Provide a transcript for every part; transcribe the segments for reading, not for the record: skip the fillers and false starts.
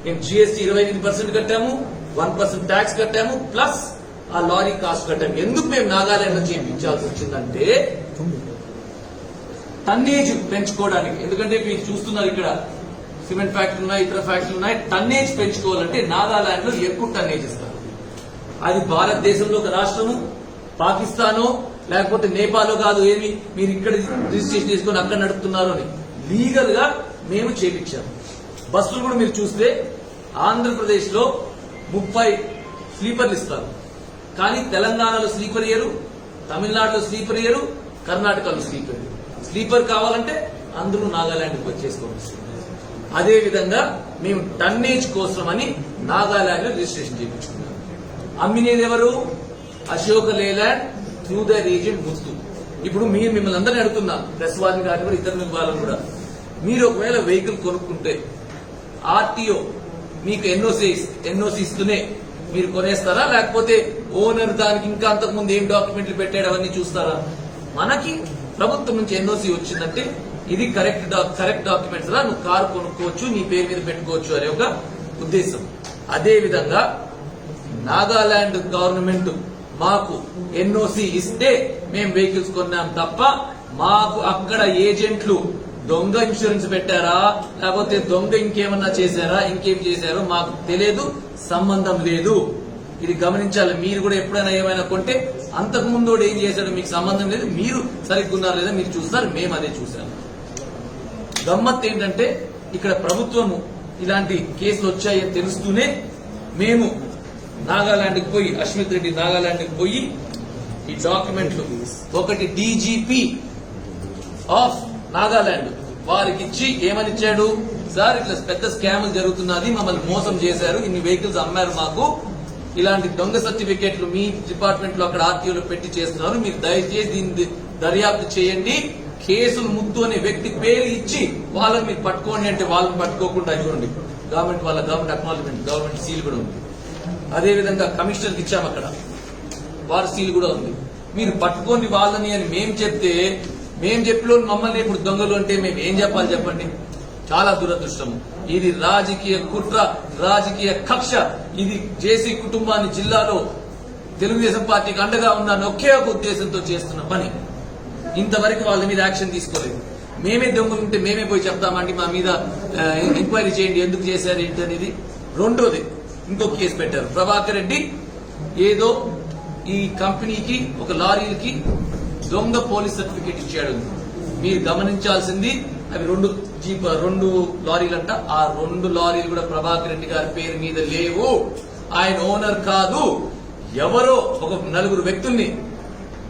మేము GST 28% కట్టాము, 1% tax కట్టాము, ప్లస్ ఆ లారీ కాస్ట్ కట్టాము. ఎందుకు మేము నాగాలాండ్ లో చేయించాల్సి వచ్చిందంటే టన్నేజ్ పెంచుకోవడానికి. ఎందుకంటే మీరు చూస్తున్నారు ఇక్కడ సిమెంట్ ఫ్యాక్టరీ ఉన్నాయి, ఇతర ఫ్యాక్టరీలు ఉన్నాయి. టన్నేజ్ పెంచుకోవాలంటే నాగాలాండ్ లో ఎక్కువ టన్నేజ్ ఇస్తారు. అది భారతదేశంలో ఒక రాష్ట్రము, పాకిస్తానో లేకపోతే నేపాలో కాదు. ఏమి మీరు ఇక్కడ రిజిస్ట్రేషన్ చేసుకుని అక్కడ నడుపుతున్నారు అని లీగల్ గా మేము చేపించాము. బస్సులు కూడా మీరు చూస్తే ఆంధ్రప్రదేశ్ లో 30 స్లీపర్లు ఇస్తారు, కానీ తెలంగాణలో స్లీపర్ ఇయ్యరు, తమిళనాడులో స్లీపర్ ఇయ్యరు, కర్ణాటకలో స్లీపర్ ఇయ్యరు. స్లీపర్ కావాలంటే అందరూ నాగాలాండ్కి వచ్చేసుకోవచ్చు. అదే విధంగా మేము టన్నేజ్ కోసం అని నాగాలాండ్ లో రిజిస్ట్రేషన్ చేయించుకున్నాం. అమ్మినేది ఎవరు? Ashok Leyland through the agent Muthu. ఇప్పుడు మిమ్మల్ని అందరినీ అడుగుతున్నా, ప్రెస్ వాళ్ళని కానీ కూడా ఇతర వాళ్ళని కూడా, మీరు ఒకవేళ వెహికల్ కొనుక్కుంటే RTO మీకు ఎన్ఓసి ఇస్తూనే మీరు కొనేస్తారా, లేకపోతే ఓనర్ దానికి ఇంకా అంతకుముందు ఏం డాక్యుమెంట్లు పెట్టాడు అవన్నీ చూస్తారా? మనకి ప్రభుత్వం నుంచి ఎన్ఓసి వచ్చిందంటే ఇది కరెక్ట్ డాక్యుమెంట్స్ రా, నువ్వు కారు కొనుక్కోవచ్చు, నీ పేరు మీద పెట్టుకోవచ్చు అనే ఒక ఉద్దేశం. అదే విధంగా నాగాలాండ్ గవర్నమెంట్ మాకు ఎన్ఓసి ఇస్తే మేము వెహికల్స్ కొన్నాం తప్ప మాకు అక్కడ ఏజెంట్లు దొంగ ఇన్సూరెన్స్ పెట్టారా, లేకపోతే దొంగ ఇంకేమన్నా చేశారా, ఇంకేం చేశారో మాకు తెలియదు, సంబంధం లేదు. ఇది గమనించాలి. మీరు కూడా ఎప్పుడైనా ఏమైనా కొంటే అంతకు ముందు ఏం చేశాడో మీకు సంబంధం లేదు. మీరు సరిగ్గా ఉన్నారా లేదా మీరు చూస్తారు, మేము అదే చూసాము. గమ్మత్ ఏంటంటే ఇక్కడ ప్రభుత్వము ఇలాంటి కేసులు వచ్చాయని తెలుస్తూనే మేము నాగాలాండ్కి పోయి, అశ్మిత్ రెడ్డి నాగాలాండ్కి పోయి ఈ డాక్యుమెంట్లు ఒకటి DGP ఆఫ్ నాగాలాండ్ వారికి ఇచ్చి ఏమని ఇచ్చాడు, సార్ ఇట్లా పెద్ద స్కామ్ జరుగుతున్నది, మమ్మల్ని మోసం చేశారు, ఇన్ని వెహికల్స్ అమ్మారు, మాకు ఇలాంటి దొంగ సర్టిఫికేట్లు మీ డిపార్ట్మెంట్ లో అక్కడ RTOలో పెట్టి చేస్తున్నారు, మీరు దయచేసి దీన్ని దర్యాప్తు చేయండి, కేసులు ముత్తు అనే వ్యక్తి పేరు ఇచ్చి వాళ్ళని మీరు పట్టుకోండి అంటే వాళ్ళని పట్టుకోకుండా చూడండి గవర్నమెంట్ అక్నాలజ్మెంట్, గవర్నమెంట్ సీల్ కూడా ఉంది. అదేవిధంగా కమిషనర్కి ఇచ్చాము, అక్కడ వారి సీల్ కూడా ఉంది. మీరు పట్టుకోండి వాళ్ళని అని మేము చెప్తే, మేము చెప్పిలో మమ్మల్ని ఇప్పుడు దొంగలు అంటే మేము ఏం చెప్పాలి చెప్పండి? చాలా దురదృష్టము. ఇది రాజకీయ కుట్ర, రాజకీయ కక్ష. ఇది జేసీ కుటుంబాన్ని జిల్లాలో తెలుగుదేశం పార్టీకి అండగా ఉన్న ఒకే ఒక ఉద్దేశంతో చేస్తున్న పని. ఇంతవరకు వాళ్ళ మీద యాక్షన్ తీసుకోలేదు. మేమే దొంగలుంటే మేమే పోయి చెప్తామండి, మా మీద ఎంక్వైరీ చేయండి, ఎందుకు చేశారు ఏంటి అనేది. రెండోది ఇంకొక కేసు పెట్టారు. ప్రభాకర్ రెడ్డి ఏదో ఈ కంపెనీకి, ఒక లారీలకి దొంగ పోలీస్ సర్టిఫికేట్ ఇచ్చాడు. మీరు గమనించాల్సింది, అవి రెండు లారీలంట. ఆ 2 లారీలు కూడా ప్రభాకర్ రెడ్డి గారి పేరు మీద లేవు. ఆయన ఓనర్ కాదు, ఎవరో ఒక 4 వ్యక్తుల్ని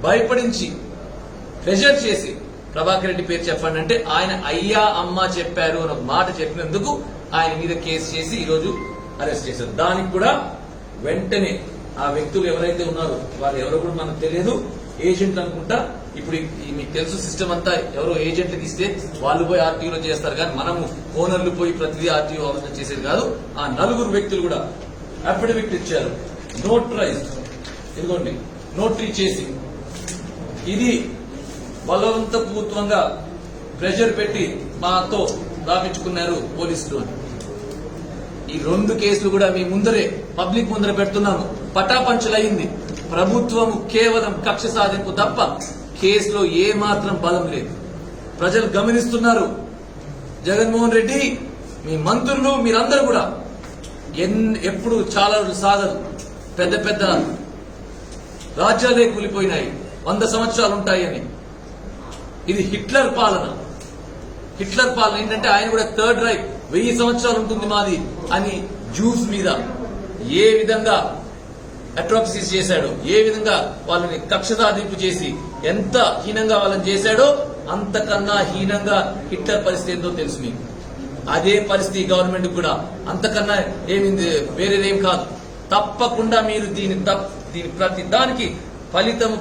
భయపడించి ప్రెషర్ చేసి ప్రభాకర్ రెడ్డి పేరు చెప్పండి అంటే ఆయన అయ్యా అమ్మ చెప్పారు అని ఒక మాట చెప్పినందుకు ఆయన మీద కేసు చేసి ఈరోజు అరెస్ట్ చేశారు. దానికి కూడా వెంటనే ఆ వ్యక్తులు ఎవరైతే ఉన్నారో వారు ఎవరో కూడా మనకు తెలియదు, ఏజెంట్ అనుకుంటా. ఇప్పుడు మీకు తెలుసు సిస్టమ్ అంతా, ఎవరో ఏజెంట్లకు ఇస్తే వాళ్ళు పోయి RTOలో చేస్తారు, కానీ మనము ఓనర్లు పోయి ప్రతిదీ RTO ఆలోచన చేసేది కాదు. ఆ 4 వ్యక్తులు కూడా అఫిడవిట్ ఇచ్చారు, నోటరైజ్, ఇదిగోండి నోటరీ చేసి, ఇది బలవంతపూర్వకంగా ప్రెషర్ పెట్టి మాతో రాపించుకున్నారు పోలీసులు అని. ఈ 2 కేసులు కూడా మీ ముందరే పబ్లిక్ ముందర పెడుతున్నాము. పటాపంచలైంది. ప్రభుత్వం కేవలం కక్ష సాధింపు తప్ప కేసులో ఏ మాత్రం బలం లేదు. ప్రజలు గమనిస్తున్నారు. జగన్మోహన్ రెడ్డి, మీ మంత్రులు, మీరందరూ కూడా ఎప్పుడు చాలా రోజులు సాగదు. పెద్ద పెద్ద రాజ్యాలే కూలిపోయినాయి, 100 సంవత్సరాలు ఉంటాయని. ఇది హిట్లర్ పాలన. హిట్లర్ పాలన ఏంటంటే ఆయన కూడా థర్డ్ రైట్, 1000 సంవత్సరాలు ఉంటుంది మాది అని జూస్ మీద ఏ విధంగా అట్రాసిటీస్ చేశాడో, ఏ విధంగా వాళ్ళని కక్ష సాధింపు చేసి ఎంత హీనంగా వాళ్ళని చేశాడో, అంతకన్నా హీనంగా హిట్లర్ పరిస్థితి ఏందో తెలుసు మీకు. అదే పరిస్థితి గవర్నమెంట్ కూడా, అంతకన్నా ఏమింది, వేరేదేం కాదు. తప్పకుండా మీరు దీని ప్రతి దానికి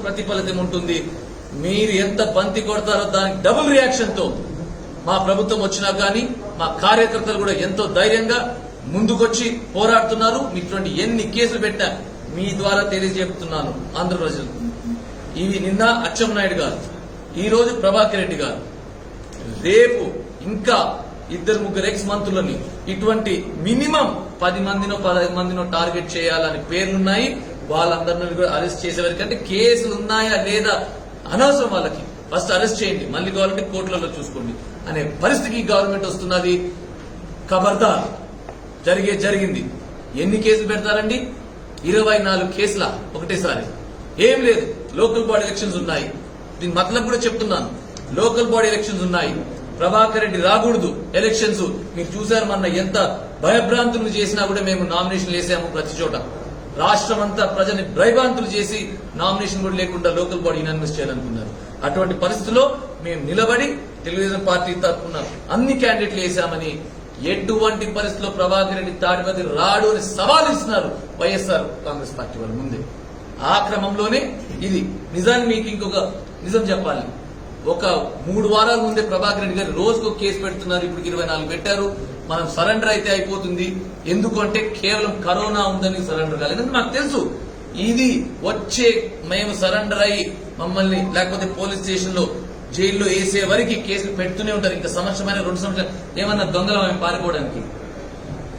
ప్రతిఫలితం ఉంటుంది. మీరు ఎంత బంతి కొడతారో దానికి డబుల్ రియాక్షన్ తో మా ప్రభుత్వం వచ్చినా కానీ మా కార్యకర్తలు కూడా ఎంతో ధైర్యంగా ముందుకొచ్చి పోరాడుతున్నారు. మీటువంటి ఎన్ని కేసులు పెట్టా మీ ద్వారా తెలియజేస్తున్నాను ఆంధ్ర ప్రజలకు. ఇవి నిన్న అచ్చెన్నాయుడు గారు, ఈ రోజు ప్రభాకర్ రెడ్డి గారు, రేపు ఇంకా 2 3 ఎక్స్ మంత్రులని ఇటువంటి మినిమం 10 మందినో 15 మందినో టార్గెట్ చేయాలని పేర్లున్నాయి. వాళ్ళందరినీ కూడా అరెస్ట్ చేసేవారికి అంటే కేసులు ఉన్నాయా లేదా అనవసరం, వాళ్ళకి ఫస్ట్ అరెస్ట్ చేయండి, మళ్ళీ కావాలంటే కోర్టులలో చూసుకోండి అనే పరిస్థితికి గవర్నమెంట్ వస్తున్నది. ఖబర్దార్, జరిగింది. ఎన్ని కేసులు పెడతారండి? 24 కేసుల ఒకటేసారి. ఏం లేదు, లోకల్ బాడీ ఎలక్షన్స్ ఉన్నాయి. దీని మతలబ్ కూడా చెప్తున్నాను, లోకల్ బాడీ ఎలక్షన్స్ ఉన్నాయి. ప్రభాకర్ రెడ్డి రాకూడదు ఎలక్షన్స్. మీరు చూశారు మొన్న ఎంత భయభ్రాంతులు చేసినా కూడా మేము నామినేషన్లు వేసాము ప్రతి చోట. రాష్ట్రం అంతా ప్రజల్ని భయభ్రాంతులు చేసి నామినేషన్ కూడా లేకుండా లోకల్ బాడీ యునానిమస్ చేయాలనుకున్నారు. అటువంటి పరిస్థితుల్లో మేము నిలబడి తెలుగుదేశం పార్టీ తరఫున అన్ని క్యాండిడేట్లు వేశామని, ఎటువంటి పరిస్థితుల్లో ప్రభాకర్ రెడ్డి తాడిపత్రి రాడు అని సవాల్ ఇస్తున్నారు వైఎస్ఆర్ కాంగ్రెస్ పార్టీ వాళ్ళ ముందే. ఆ క్రమంలోనే ఇది నిజాన్ని మీకు ఇంకొక నిజం చెప్పాలి. ఒక 3 వారాల ముందే ప్రభాకర్ రెడ్డి గారు రోజుకు కేసు పెడుతున్నారు. ఇప్పుడు 24 పెట్టారు. మనం సరెండర్ అయితే అయిపోతుంది. ఎందుకంటే కేవలం కరోనా ఉందని సరెండర్ కాలేదు. మాకు తెలుసు ఇది వచ్చే మేము సరెండర్ అయ్యి మమ్మల్ని లేకపోతే పోలీస్ స్టేషన్ లో జైల్లో వేసే వరకు కేసులు పెడుతూనే ఉంటారు. ఇంకా సంవత్సరమైన 2 సంవత్సరాలు ఏమన్నా దొంగలం మేము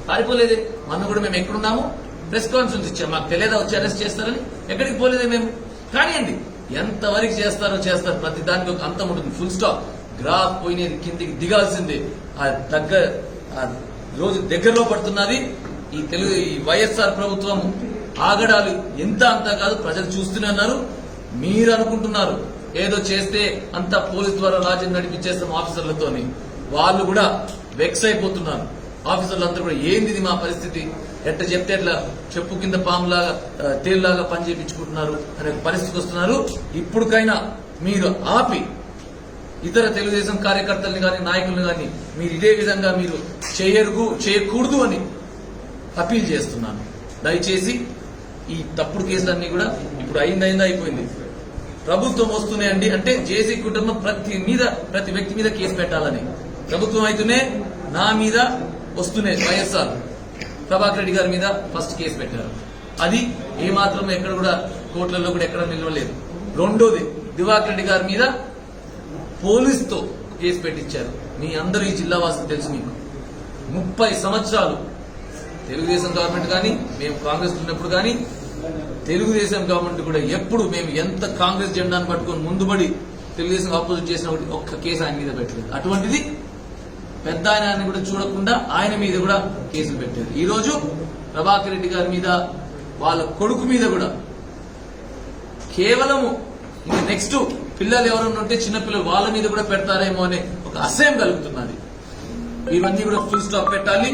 పారిపోలేదే. మొన్న కూడా మేము ఎక్కడున్నాము, ప్రెస్ కాన్ఫరెన్స్ ఇచ్చాం. మాకు తెలియదా వచ్చి అరెస్ట్ చేస్తారని? ఎక్కడికి పోలేదే మేము. కానివ్వండి, ఎంతవరకు చేస్తారు. ప్రతి దానికి ఒక అంతం ఉంటుంది. Full stop. గ్రాఫ్ పోయినది కిందికి దిగాల్సిందే. ఆ రోజు దగ్గరలో పడుతున్నది. ఈ వైఎస్ఆర్ ప్రభుత్వం ఆగడాలు ఎంత అంతా కాదు, ప్రజలు చూస్తూనే ఉన్నారు. మీరు అనుకుంటున్నారు ఏదో చేస్తే అంతా పోలీస్ ద్వారా రాజ్యం నడిపించేస్తాం ఆఫీసర్లతోని. వాళ్ళు కూడా వెక్స్ అయిపోతున్నారు. ఆఫీసర్లు అందరూ కూడా ఏంది మా పరిస్థితి, ఎట్ట చెప్తే ఎట్లా చెప్పు కింద పాములాగా తేలులాగా పని చేయించుకుంటున్నారు అనే పరిస్థితికి వస్తున్నారు. ఇప్పటికైనా మీరు ఆపి ఇతర తెలుగుదేశం కార్యకర్తల్ని కానీ నాయకులను కానీ మీరు ఇదే విధంగా మీరు చేయకూడదు అని అపీల్ చేస్తున్నాను. దయచేసి ఈ తప్పుడు కేసులన్నీ కూడా ఇప్పుడు అయిపోయింది. ప్రభుత్వం వస్తున్నాయండి అంటే జేసీ కుటుంబం ప్రతి వ్యక్తి మీద కేసు పెట్టాలని ప్రభుత్వం అయితేనే నా మీద వస్తున్నాయి. వైఎస్ఆర్ ప్రభాకర్ రెడ్డి గారి మీద ఫస్ట్ కేసు పెట్టారు. అది ఏమాత్రం ఎక్కడ కూడా కోర్టులలో కూడా ఎక్కడ నిలవలేదు. రెండోది దివాకర్ రెడ్డి గారి మీద పోలీసుతో కేసు పెట్టించారు. మీ అందరూ ఈ జిల్లా వాసులు తెలుసు. మీకు 30 సంవత్సరాలు తెలుగుదేశం గవర్నమెంట్ కానీ మేము కాంగ్రెస్ ఉన్నప్పుడు కానీ తెలుగుదేశం గవర్నమెంట్ కూడా ఎప్పుడు మేము ఎంత కాంగ్రెస్ జెండాను పట్టుకొని ముందుబడి తెలుగుదేశం ఆపోజిట్ చేసిన ఒక్క కేసు ఆయన మీద పెట్టలేదు. అటువంటిది పెద్ద ఆయన కూడా చూడకుండా ఆయన మీద కూడా కేసులు పెట్టారు. ఈ రోజు ప్రభాకర్ రెడ్డి గారి మీద వాళ్ళ కొడుకు మీద కూడా కేవలము ఇంకా నెక్స్ట్ పిల్లలు ఎవరన్నా ఉంటే చిన్నపిల్లలు వాళ్ళ మీద కూడా పెడతారేమో అనే ఒక అసహ్యం కలుగుతున్నది. ఇవన్నీ కూడా ఫుల్ స్టాప్ పెట్టాలి.